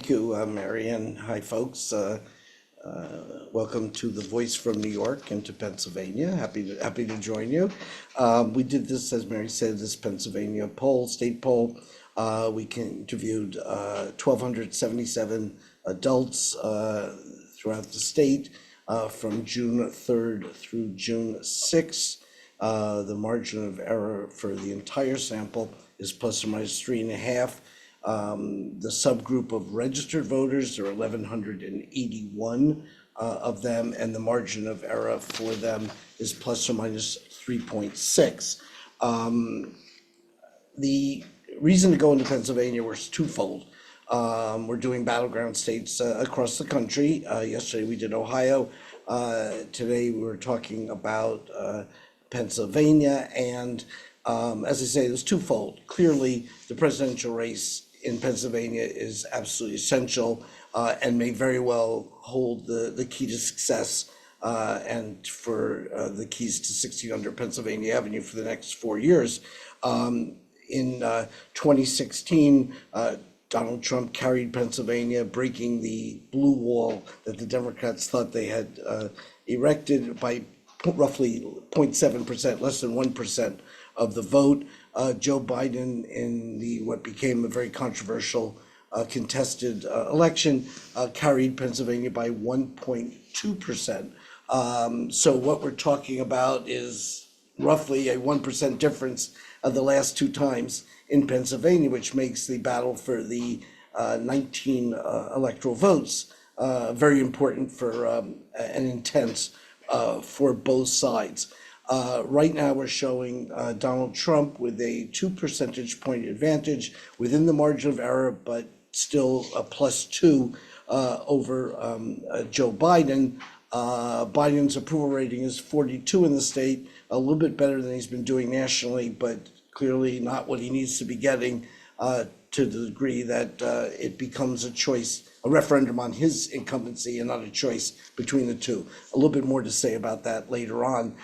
Thank you, Mary, and hi, folks. Welcome to The Voice from New York and to Pennsylvania. Happy to join you. We did this, as Mary said, this Pennsylvania state poll. We interviewed 1,277 adults throughout the state from June 3rd through June 6th. The margin of error for the entire sample is plus or minus 3.5. The subgroup of registered voters, there are 1,181 of them, and the margin of error for them is plus or minus 3.6. The reason to go into Pennsylvania was twofold. We're doing battleground states across the country. Yesterday we did Ohio. Today we were talking about Pennsylvania, and as I say, it was twofold. Clearly, the presidential race in Pennsylvania is absolutely essential and may very well hold the key to success and for the keys to 1600 Pennsylvania Avenue for the next 4 years. In 2016, Donald Trump carried Pennsylvania, breaking the blue wall that the Democrats thought they had erected by roughly 0.7%, less than 1% of the vote. Joe Biden, in what became a very controversial contested election, carried Pennsylvania by 1.2%. So what we're talking about is roughly a 1% difference of the last two times in Pennsylvania, which makes the battle for the 19 electoral votes very important for and intense for both sides. Right now, we're showing Donald Trump with a 2 percentage point advantage within the margin of error, but still a +2 over Joe Biden. Biden's approval rating is 42 in the state, a little bit better than he's been doing nationally, but clearly not what he needs to be getting to the degree that it becomes a choice, a referendum on his incumbency and not a choice between the two. A little bit more to say about that later on.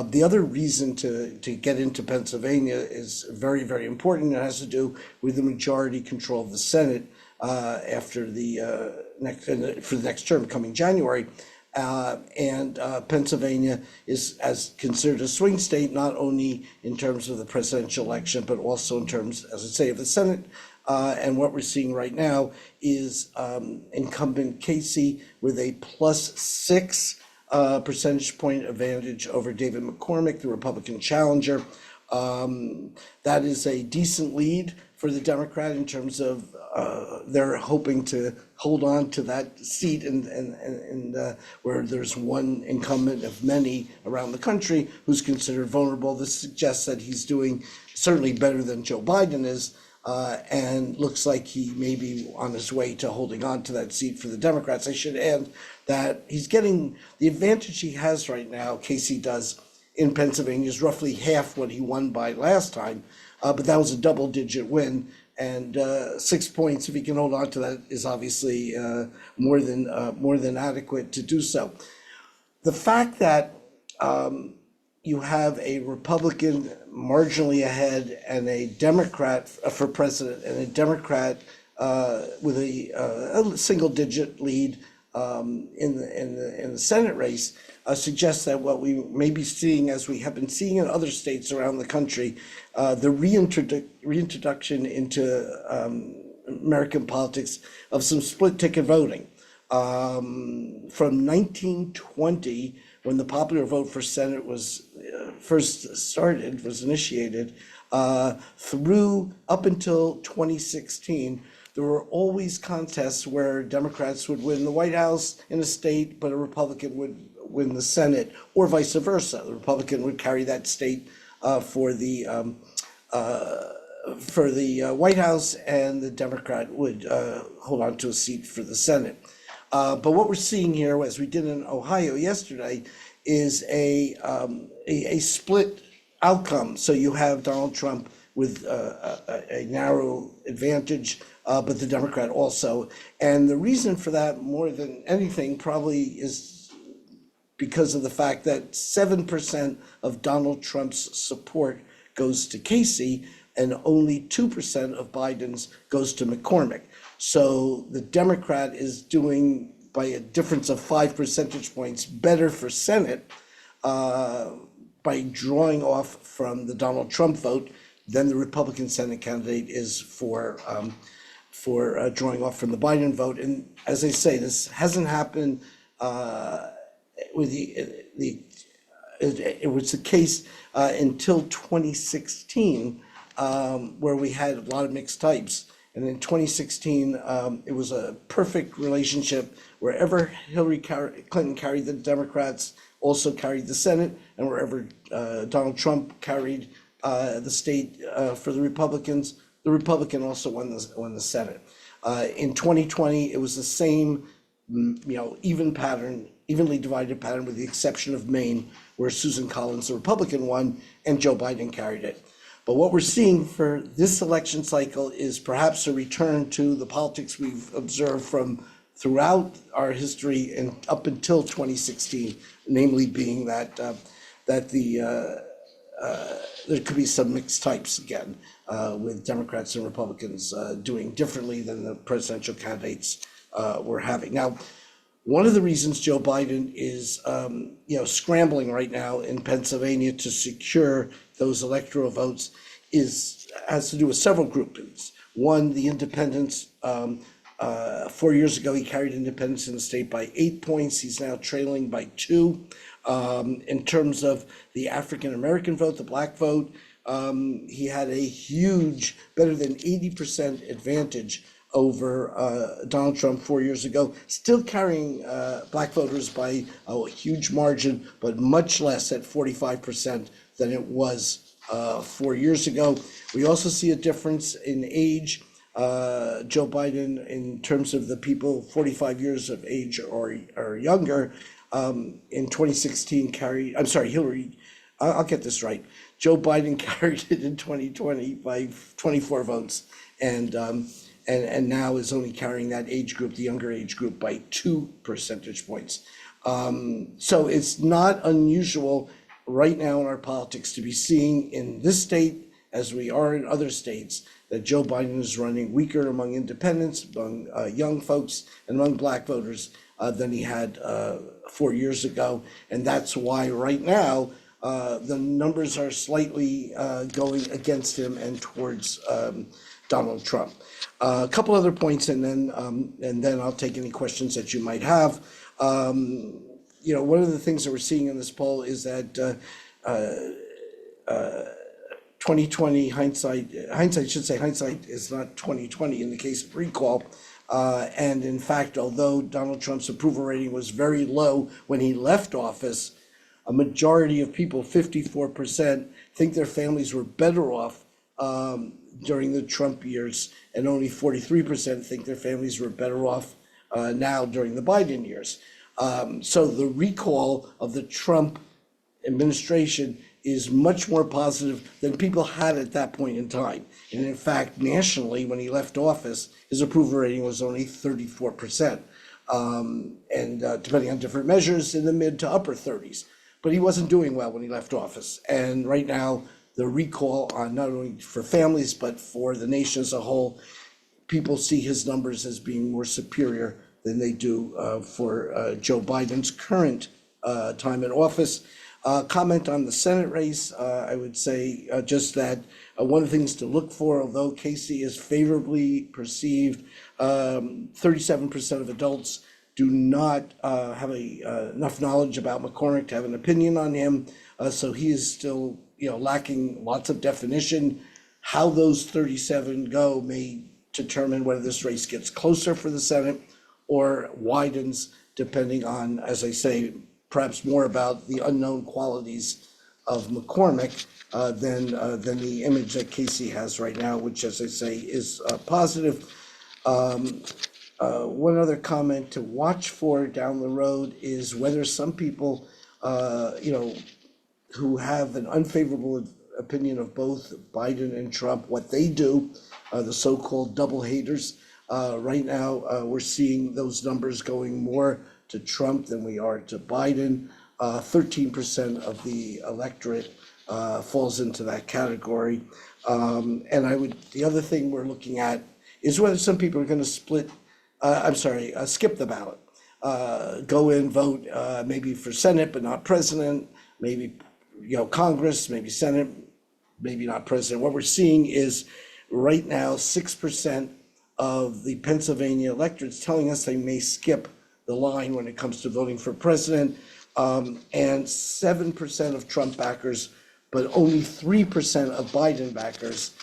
The other reason to get into Pennsylvania is very, very important. It has to do with the majority control of the Senate after for the next term coming January. Pennsylvania is as considered a swing state, not only in terms of the presidential election, but also in terms, as I say, of the Senate. And what we're seeing right now is incumbent Casey with a +6 percentage point advantage over David McCormick, the Republican challenger. That is a decent lead for the Democrat in terms of they're hoping to hold on to that seat and where there's one incumbent of many around the country who's considered vulnerable. This suggests that he's doing certainly better than Joe Biden is, and looks like he may be on his way to holding on to that seat for the Democrats. I should add that he's getting the advantage he has right now, Casey does, in Pennsylvania is roughly half what he won by last time, but that was a double-digit win, and 6 points, if he can hold on to that, is obviously more than adequate to do so. The fact that you have a Republican marginally ahead and a Democrat for president and a Democrat with a single-digit lead in the Senate race suggests that what we may be seeing, as we have been seeing in other states around the country, the reintroduction into American politics of some split ticket voting. From 1920, when the popular vote for Senate was was initiated, through up until 2016, there were always contests where Democrats would win the White House in a state, but a Republican would win the Senate, or vice versa. The Republican would carry that state for the White House, and the Democrat would hold on to a seat for the Senate. But what we're seeing here, as we did in Ohio yesterday, is a split outcome. So you have Donald Trump with a narrow advantage, but the Democrat also. And the reason for that, more than anything, probably is because of the fact that 7% of Donald Trump's support goes to Casey and only 2% of Biden's goes to McCormick. So the Democrat is doing, by a difference of 5 percentage points, better for Senate by drawing off from the Donald Trump vote than the Republican Senate candidate is for drawing off from the Biden vote. And as I say, this hasn't happened with it was the case until 2016, where we had a lot of mixed types. And in 2016, it was a perfect relationship. Wherever Hillary Clinton carried the Democrats, also carried the Senate, and wherever Donald Trump carried the state for the Republicans, the Republican also won the Senate. In 2020, it was the same, even pattern, evenly divided pattern, with the exception of Maine, where Susan Collins, the Republican, won, and Joe Biden carried it. But what we're seeing for this election cycle is perhaps a return to the politics we've observed from throughout our history and up until 2016, namely being that there could be some mixed types again, with Democrats and Republicans doing differently than the presidential candidates were having. Now, one of the reasons Joe Biden is scrambling right now in Pennsylvania to secure those electoral votes has to do with several groupings. One, the independents. 4 years ago, he carried independents in the state by 8 points. He's now trailing by 2. In terms of the African American vote, the black vote, he had a huge, better than 80% advantage over Donald Trump 4 years ago, still carrying black voters by a huge margin, but much less at 45% than it was 4 years ago. We also see a difference in age. Joe Biden, in terms of the people 45 years of age or younger, in 2016 Hillary, I'll get this right. Joe Biden carried it in 2020 by 24 votes, and now is only carrying that age group, the younger age group, by 2 percentage points. So it's not unusual right now in our politics to be seeing in this state, as we are in other states, that Joe Biden is running weaker among independents, among young folks, and among black voters than he had 4 years ago. And that's why right now the numbers are slightly going against him and towards Donald Trump. A couple other points, and then I'll take any questions that you might have. One of the things that we're seeing in this poll is that 2020 hindsight is not 2020 in the case of recall. And in fact, although Donald Trump's approval rating was very low when he left office, a majority of people, 54%, think their families were better off during the Trump years, and only 43% think their families were better off now during the Biden years. So the recall of the Trump administration is much more positive than people had at that point in time. And in fact, nationally, when he left office, his approval rating was only 34%. And depending on different measures, in the mid to upper 30s. But he wasn't doing well when he left office. And right now, the recall on not only for families, but for the nation as a whole, people see his numbers as being more superior than they do for Joe Biden's current time in office. Comment on the Senate race, I would say just that one of the things to look for, although Casey is favorably perceived, 37% of adults do not have enough knowledge about McCormick to have an opinion on him. So he is still, lacking lots of definition. How those 37 go may determine whether this race gets closer for the Senate or widens, depending on, as I say, perhaps more about the unknown qualities of McCormick than the image that Casey has right now, which, as I say, is positive. One other comment to watch for down the road is whether some people, who have an unfavorable opinion of both Biden and Trump, what they do, the so-called double haters. Right now, we're seeing those numbers going more to Trump than we are to Biden. 13% of the electorate falls into that category. And the other thing we're looking at is whether some people are going to skip the ballot, go in, vote maybe for Senate but not president, maybe Congress, maybe Senate, maybe not president. What we're seeing is right now 6% of the Pennsylvania electorate's telling us they may skip the line when it comes to voting for president, and 7% of Trump backers, but only 3% of Biden backers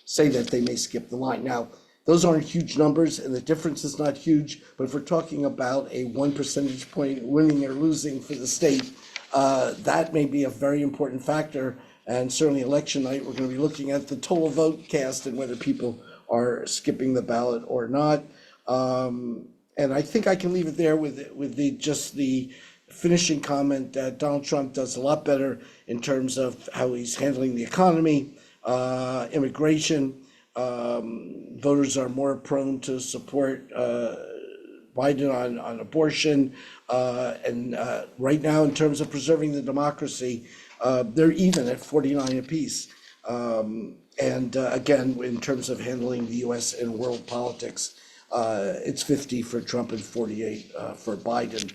say that they may skip the line. Now, those aren't huge numbers, and the difference is not huge, but if we're talking about a 1 percentage point winning or losing for the state, that may be a very important factor. And certainly election night, we're going to be looking at the total vote cast and whether people are skipping the ballot or not. And I think I can leave it there with the finishing comment that Donald Trump does a lot better in terms of how he's handling the economy, immigration. Voters are more prone to support Biden on abortion, and right now in terms of preserving the democracy, they're even at 49 apiece. And again, in terms of handling the U.S. and world politics, it's 50 for Trump and 48 for Biden.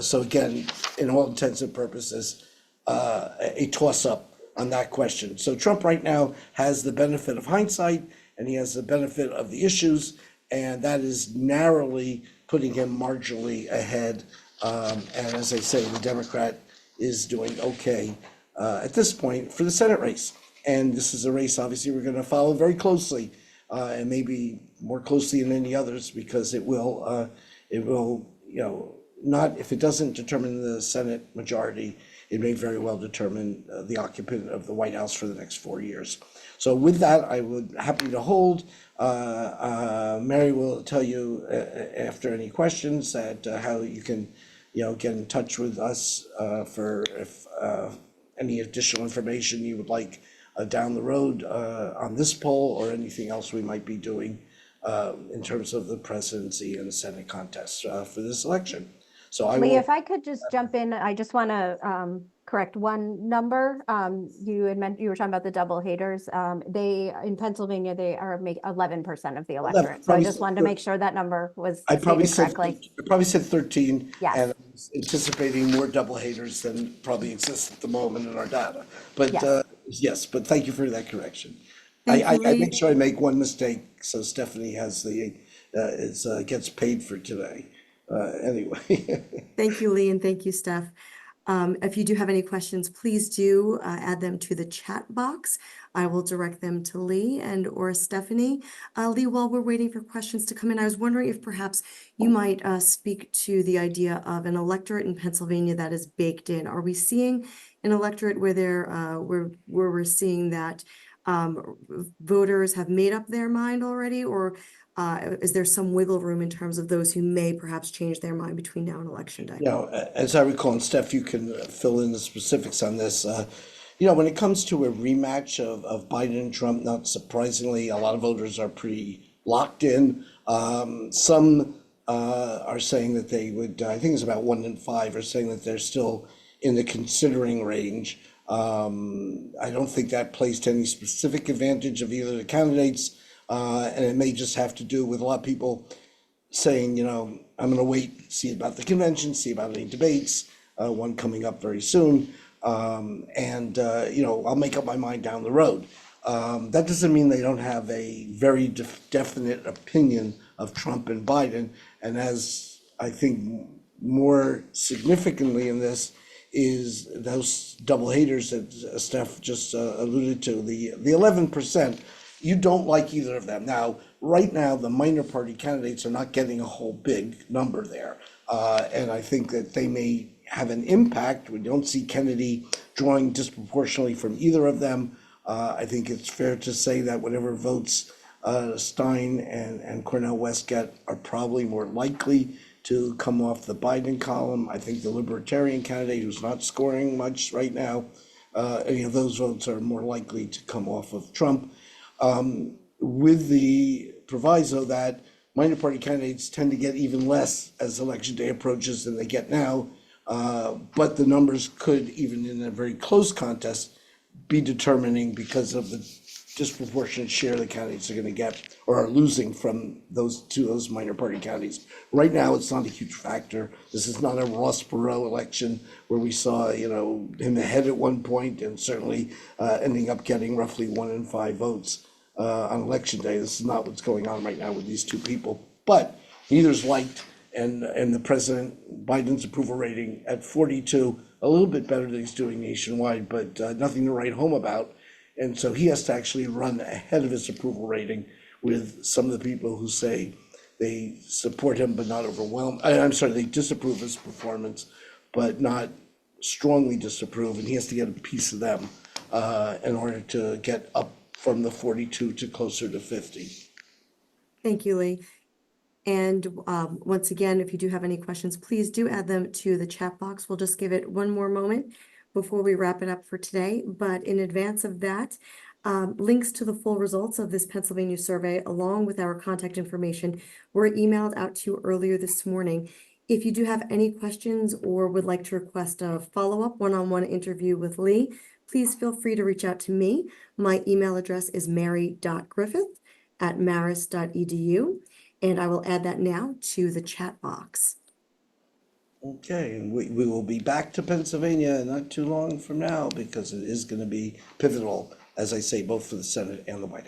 So again, in all intents and purposes, a toss-up on that question. So Trump right now has the benefit of hindsight, and he has the benefit of the issues, and that is narrowly putting him marginally ahead. And as I say, the Democrat is doing okay at this point for the Senate race. And this is a race, obviously, we're going to follow very closely, and maybe more closely than any others, because it will, not, if it doesn't determine the Senate majority, it may very well determine the occupant of the White House for the next 4 years. So with that, I would happy to hold. Mary will tell you after any questions that how you can, get in touch with us for if any additional information you would like down the road on this poll or anything else we might be doing in terms of the presidency and the Senate contests for this election. So Lee, if I could just jump in, I just want to correct one number. You were talking about the double haters. They in Pennsylvania, they are 11% of the electorate. So I just wanted to make sure that number was stated correctly. I probably said 13. Yes. And I was anticipating more double haters than probably exists at the moment in our data. But yes, but thank you for that correction. I make sure I make one mistake so Stephanie has gets paid for today. Anyway. Thank you, Lee, and thank you, Steph. If you do have any questions, please do add them to the chat box. I will direct them to Lee or Stephanie. Lee, while we're waiting for questions to come in, I was wondering if perhaps you might speak to the idea of an electorate in Pennsylvania that is baked in. Are we seeing an electorate where we're seeing that voters have made up their mind already, or is there some wiggle room in terms of those who may perhaps change their mind between now and election day? As I recall, and Steph, you can fill in the specifics on this. When it comes to a rematch of Biden and Trump, not surprisingly, a lot of voters are pretty locked in. Some are saying that they would, I think it's about 1 in 5 are saying that they're still in the considering range. I don't think that plays to any specific advantage of either of the candidates. And it may just have to do with a lot of people saying, I'm going to wait, see about the convention, see about any debates, one coming up very soon. And I'll make up my mind down the road. That doesn't mean they don't have a very definite opinion of Trump and Biden. And as I think more significantly in this is those double haters that Steph just alluded to, the 11%. You don't like either of them. Now, right now, the minor party candidates are not getting a whole big number there. And I think that they may have an impact. We don't see Kennedy drawing disproportionately from either of them. I think it's fair to say that whatever votes Stein and Cornel West get are probably more likely to come off the Biden column. I think the Libertarian candidate, who's not scoring much right now, any of those votes are more likely to come off of Trump. With the proviso that minor party candidates tend to get even less as election day approaches than they get now, but the numbers could, even in a very close contest, be determining because of the disproportionate share the candidates are gonna get or are losing from those minor party counties. Right now, it's not a huge factor. This is not a Ross Perot election where we saw, him ahead at one point and certainly ending up getting roughly 1 in 5 votes on election day. This is not what's going on right now with these two people. But neither's liked, and the President Biden's approval rating at 42, a little bit better than he's doing nationwide, but nothing to write home about. And so he has to actually run ahead of his approval rating with some of the people who say they support him but not overwhelm. I'm sorry, they disapprove his performance, but not strongly disapprove, and he has to get a piece of them in order to get up from the 42 to closer to 50. Thank you, Lee. And once again, if you do have any questions, please do add them to the chat box. We'll just give it one more moment before we wrap it up for today. But in advance of that, links to the full results of this Pennsylvania survey, along with our contact information, were emailed out to you earlier this morning. If you do have any questions or would like to request a follow-up one-on-one interview with Lee, please feel free to reach out to me. My email address is mary.griffith@marist.edu. And I will add that now to the chat box. Okay, and we will be back to Pennsylvania not too long from now because it is going to be pivotal, as I say, both for the Senate and the White House.